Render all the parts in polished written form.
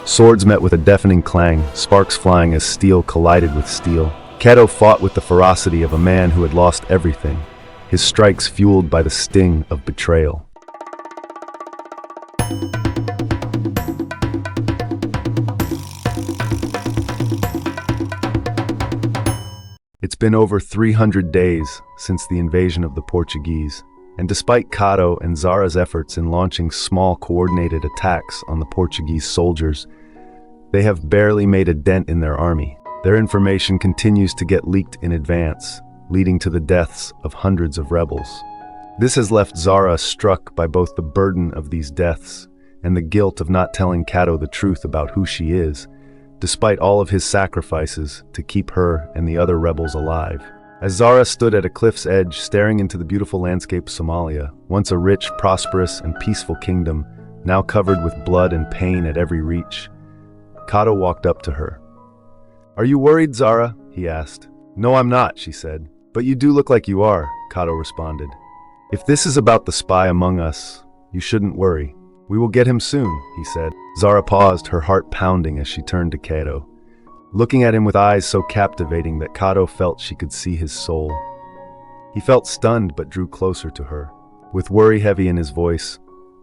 Swords met with a deafening clang, sparks flying as steel collided with steel. Kato fought with the ferocity of a man who had lost everything, his strikes fueled by the sting of betrayal. It's been over 300 days since the invasion of the Portuguese, and despite Kato and Zara's efforts in launching small coordinated attacks on the Portuguese soldiers, they have barely made a dent in their army. Their information continues to get leaked in advance, leading to the deaths of hundreds of rebels. This has left Zara struck by both the burden of these deaths and the guilt of not telling Kato the truth about who she is, despite all of his sacrifices to keep her and the other rebels alive. As Zara stood at a cliff's edge staring into the beautiful landscape of Somalia, once a rich, prosperous, and peaceful kingdom, now covered with blood and pain at every reach, Kato walked up to her. "Are you worried, Zara?" he asked. "No, I'm not," she said. "But you do look like you are," Kato responded. "If this is about the spy among us, you shouldn't worry. We will get him soon," he said. Zara paused, her heart pounding as she turned to Kato, looking at him with eyes so captivating that Kato felt she could see his soul. He felt stunned but drew closer to her. With worry heavy in his voice,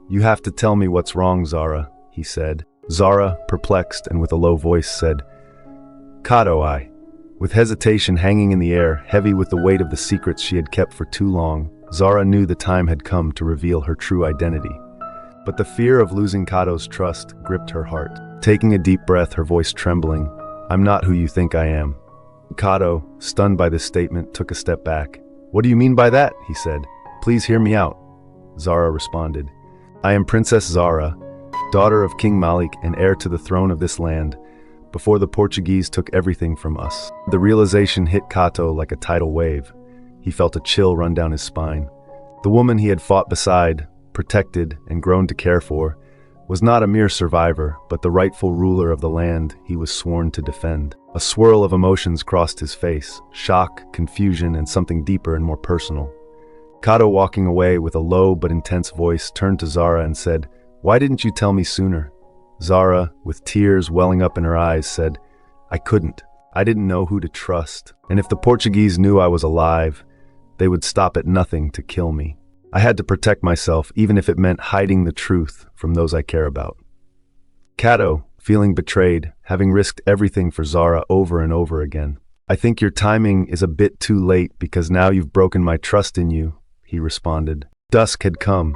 "You have to tell me what's wrong, Zara," he said. Zara, perplexed and with a low voice, said, "Kato, With hesitation hanging in the air, heavy with the weight of the secrets she had kept for too long, Zara knew the time had come to reveal her true identity. But the fear of losing Kato's trust gripped her heart. Taking a deep breath, her voice trembling, "I'm not who you think I am." Kato, stunned by this statement, took a step back. "What do you mean by that?" he said. "Please hear me out." Zara responded, "I am Princess Zara, daughter of King Malik and heir to the throne of this land, before the Portuguese took everything from us." The realization hit Kato like a tidal wave. He felt a chill run down his spine. The woman he had fought beside, protected, and grown to care for, was not a mere survivor, but the rightful ruler of the land he was sworn to defend. A swirl of emotions crossed his face, shock, confusion, and something deeper and more personal. Kato, walking away with a low but intense voice, turned to Zara and said, "Why didn't you tell me sooner?" Zara, with tears welling up in her eyes, said, "I couldn't. I didn't know who to trust. And if the Portuguese knew I was alive, they would stop at nothing to kill me. I had to protect myself, even if it meant hiding the truth from those I care about." Kato, feeling betrayed, having risked everything for Zara over and over again. "I think your timing is a bit too late because now you've broken my trust in you," he responded. Dusk had come,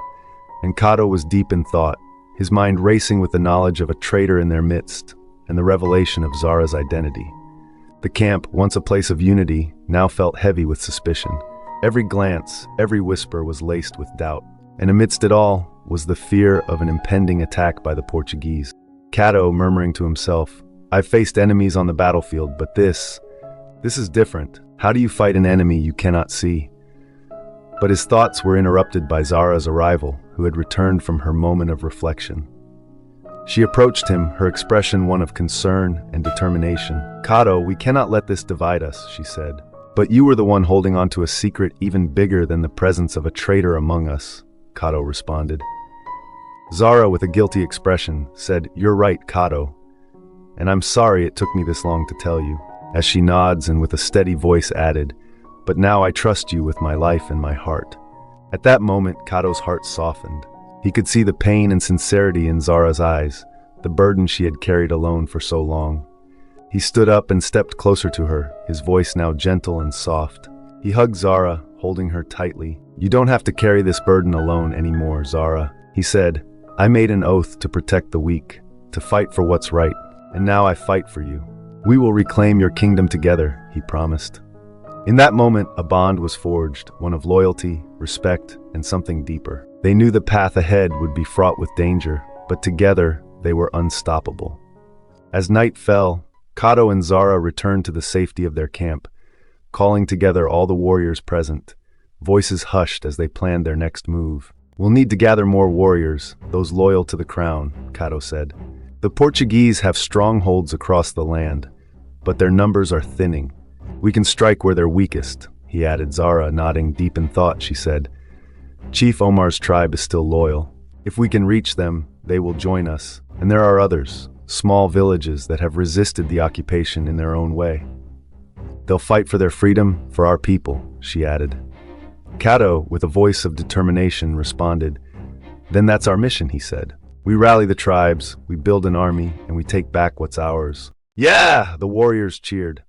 and Kato was deep in thought, his mind racing with the knowledge of a traitor in their midst and the revelation of Zara's identity. The camp, once a place of unity, now felt heavy with suspicion. Every glance, every whisper was laced with doubt, and amidst it all was the fear of an impending attack by the Portuguese. Kato, murmuring to himself, "I've faced enemies on the battlefield, but this is different. How do you fight an enemy you cannot see?" But his thoughts were interrupted by Zara's arrival, who had returned from her moment of reflection. She approached him, her expression one of concern and determination. "Kato, we cannot let this divide us," she said. "But you were the one holding on to a secret even bigger than the presence of a traitor among us," Kato responded. Zara, with a guilty expression, said, "You're right, Kato, and I'm sorry it took me this long to tell you," as she nods and with a steady voice added, "But now I trust you with my life and my heart." At that moment, Kato's heart softened. He could see the pain and sincerity in Zara's eyes, the burden she had carried alone for so long. He stood up and stepped closer to her, his voice now gentle and soft. He hugged Zara, holding her tightly. "You don't have to carry this burden alone anymore, Zara," he said. "I made an oath to protect the weak, to fight for what's right, and now I fight for you. We will reclaim your kingdom together," he promised. In that moment, a bond was forged, one of loyalty, respect, and something deeper. They knew the path ahead would be fraught with danger, but together they were unstoppable. As night fell, Kato and Zara returned to the safety of their camp, calling together all the warriors present, voices hushed as they planned their next move. "We'll need to gather more warriors, those loyal to the crown," Kato said. "The Portuguese have strongholds across the land, but their numbers are thinning. We can strike where they're weakest," he added. Zara, nodding deep in thought, she said, "Chief Omar's tribe is still loyal. If we can reach them, they will join us. And there are others, small villages that have resisted the occupation in their own way. They'll fight for their freedom, for our people, she added. Kato, with a voice of determination, responded, "Then that's our mission," he said. "We rally the tribes, we build an army, and we take back what's ours." "Yeah!" the warriors cheered.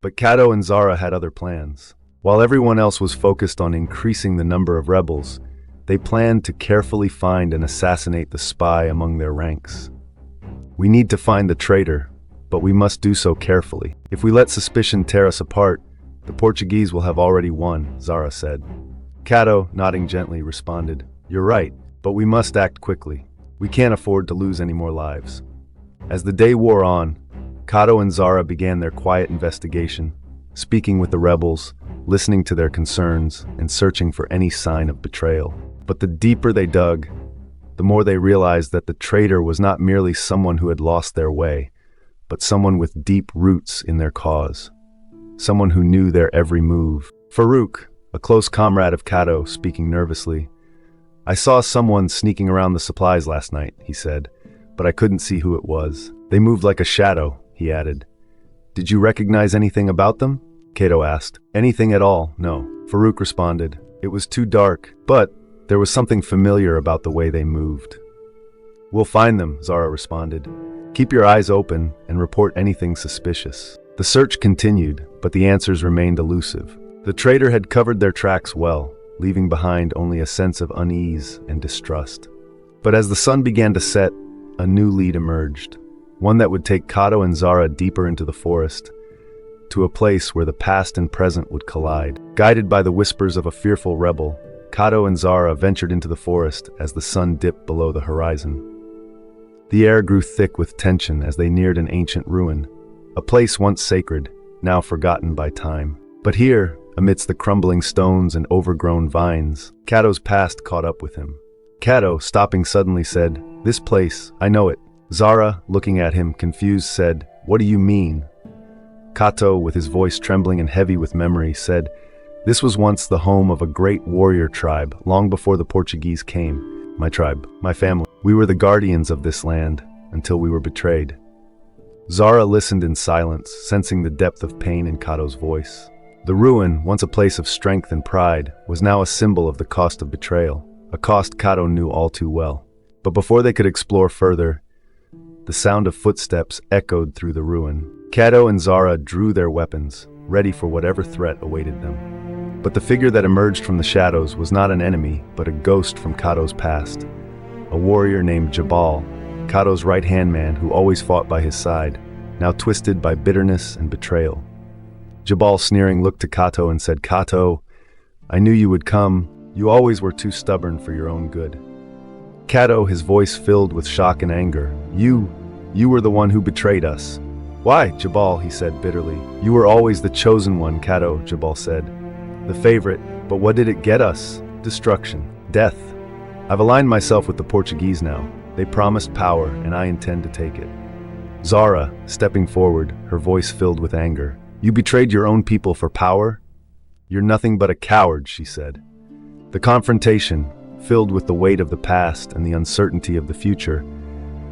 But Kato and Zara had other plans. While everyone else was focused on increasing the number of rebels, they planned to carefully find and assassinate the spy among their ranks. "We need to find the traitor, but we must do so carefully. If we let suspicion tear us apart, the Portuguese will have already won," Zara said. Kato, nodding gently, responded, "You're right, but we must act quickly. We can't afford to lose any more lives." As the day wore on, Kato and Zara began their quiet investigation, speaking with the rebels, listening to their concerns, and searching for any sign of betrayal. But the deeper they dug, the more they realized that the traitor was not merely someone who had lost their way, but someone with deep roots in their cause. Someone who knew their every move. Farouk, a close comrade of Kato, speaking nervously. "I saw someone sneaking around the supplies last night," he said, "but I couldn't see who it was. They moved like a shadow," he added. "Did you recognize anything about them?" Kato asked. "Anything at all, no," Farouk responded. "It was too dark, but there was something familiar about the way they moved." "We'll find them," Zara responded. "Keep your eyes open and report anything suspicious." The search continued, but the answers remained elusive. The traitor had covered their tracks well, leaving behind only a sense of unease and distrust. But as the sun began to set, a new lead emerged, one that would take Kato and Zara deeper into the forest, to a place where the past and present would collide. Guided by the whispers of a fearful rebel, Kato and Zara ventured into the forest as the sun dipped below the horizon. The air grew thick with tension as they neared an ancient ruin, a place once sacred, now forgotten by time. But here, amidst the crumbling stones and overgrown vines, Kato's past caught up with him. Kato, stopping suddenly, said, "This place, I know it." Zara, looking at him, confused, said, "What do you mean?" Kato, with his voice trembling and heavy with memory, said, "This was once the home of a great warrior tribe, long before the Portuguese came. My tribe, my family. We were the guardians of this land, until we were betrayed." Zara listened in silence, sensing the depth of pain in Kato's voice. The ruin, once a place of strength and pride, was now a symbol of the cost of betrayal, a cost Kato knew all too well. But before they could explore further, the sound of footsteps echoed through the ruin. Kato and Zara drew their weapons, ready for whatever threat awaited them. But the figure that emerged from the shadows was not an enemy, but a ghost from Kato's past. A warrior named Jabal, Kato's right-hand man who always fought by his side, now twisted by bitterness and betrayal. Jabal, sneering, looked to Kato and said, "Kato, I knew you would come. You always were too stubborn for your own good." Kato, his voice filled with shock and anger. You were the one who betrayed us." "Why, Jabal," he said bitterly. "You were always the chosen one, Kato," Jabal said. "The favorite, but what did it get us? Destruction, death. I've aligned myself with the Portuguese now. They promised power, and I intend to take it." Zara, stepping forward, her voice filled with anger. "You betrayed your own people for power? You're nothing but a coward," she said. The confrontation, filled with the weight of the past and the uncertainty of the future,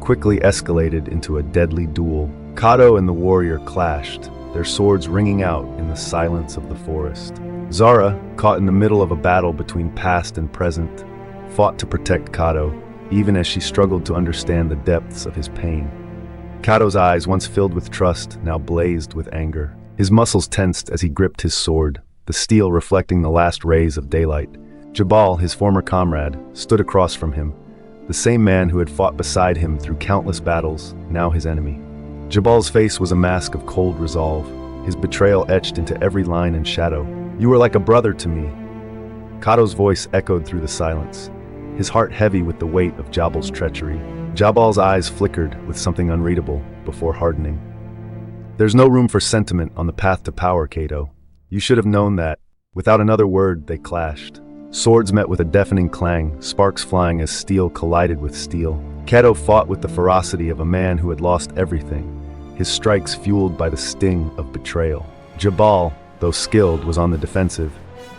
quickly escalated into a deadly duel. Kato and the warrior clashed, their swords ringing out in the silence of the forest. Zara, caught in the middle of a battle between past and present, fought to protect Kato, even as she struggled to understand the depths of his pain. Kato's eyes, once filled with trust, now blazed with anger. His muscles tensed as he gripped his sword, the steel reflecting the last rays of daylight. Jabal, his former comrade, stood across from him, the same man who had fought beside him through countless battles, now his enemy. Jabal's face was a mask of cold resolve, his betrayal etched into every line and shadow. "You were like a brother to me." Kato's voice echoed through the silence, his heart heavy with the weight of Jabal's treachery. Jabal's eyes flickered with something unreadable before hardening. "There's no room for sentiment on the path to power, Kato. You should have known that." Without another word, they clashed. Swords met with a deafening clang, sparks flying as steel collided with steel. Kato fought with the ferocity of a man who had lost everything, his strikes fueled by the sting of betrayal. Jabal, though skilled, was on the defensive,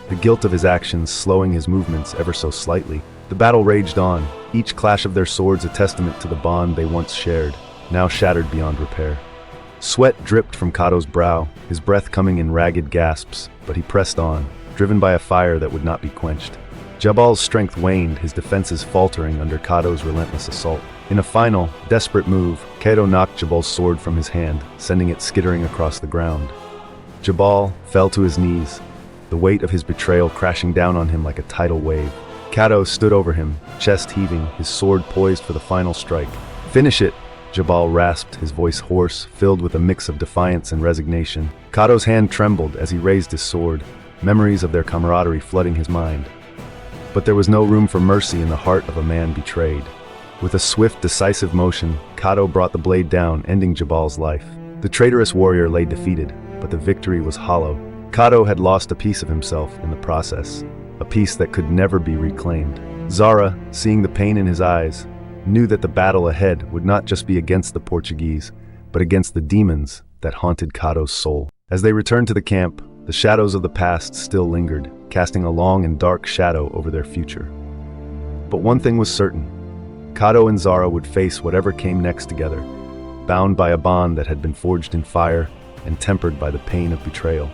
the guilt of his actions slowing his movements ever so slightly. The battle raged on, each clash of their swords a testament to the bond they once shared. now shattered beyond repair. Sweat dripped from Kato's brow, his breath coming in ragged gasps, but he pressed on, driven by a fire that would not be quenched. Jabal's strength waned, his defenses faltering under Kato's relentless assault. In a final, desperate move, Kato knocked Jabal's sword from his hand, sending it skittering across the ground. Jabal fell to his knees, the weight of his betrayal crashing down on him like a tidal wave. Kato stood over him, chest heaving, his sword poised for the final strike. "Finish it!" Jabal rasped, his voice hoarse, filled with a mix of defiance and resignation. Kato's hand trembled as he raised his sword, memories of their camaraderie flooding his mind. But there was no room for mercy in the heart of a man betrayed. With a swift, decisive motion, Kato brought the blade down, ending Jabal's life. The traitorous warrior lay defeated, but the victory was hollow. Kato had lost a piece of himself in the process, a piece that could never be reclaimed. Zara, seeing the pain in his eyes, knew that the battle ahead would not just be against the Portuguese, but against the demons that haunted Kato's soul. As they returned to the camp, the shadows of the past still lingered, casting a long and dark shadow over their future. But one thing was certain: Kato and Zara would face whatever came next together, bound by a bond that had been forged in fire and tempered by the pain of betrayal.